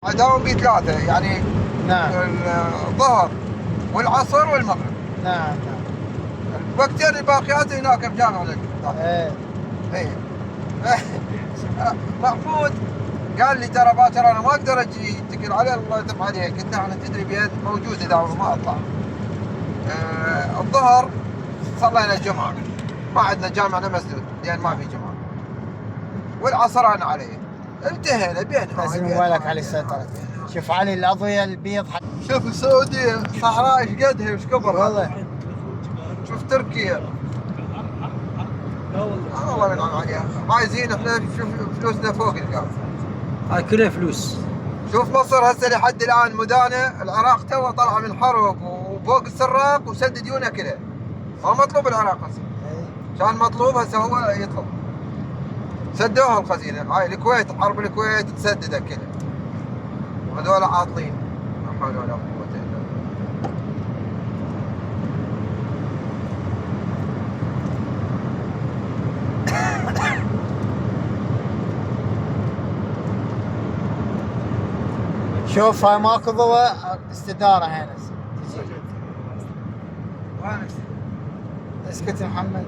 اداوم بيه ثلاثه يعني. نعم. الظهر والعصر والمغرب. نعم نعم. الوقتين الباقيات هناك بجامع ايه. ايه. محمود قال لي ترى باكر انا ما اقدر اجي اتكل عليه الله يتم عليه، قلت له احنا تدري بيد موجود اذا ما اطلع. الظهر صلينا الجمعه، ما عندنا جامعنا مسدود لان ما في جمعه. والعصر انا عليه، انتهينا بينها. لازم موبايلك على السترة. شوف علي الأضوية البيض شوف السعوديه صحراء ايش قدها ايش كبرها. والله. شوف تركيا. والله ينعم عليها. عايزين احنا شوف فلوسنا فوق القاع. هاي كلها فلوس. شوف مصر هسه لحد الان مدانه، العراق تو طلع من حرب وفوق السراق وسد ديونه كلها. ما مطلوب العراق هسه. كان مطلوب هسه هو يطلب. سدوها الخزينه، هاي الكويت حرب الكويت تسددها كلها. وهذول عاطلين. لا حول ولا قوه الا بالله. شوف هاي ماكو ضوء استدارة هنا. اسكت يا محمد.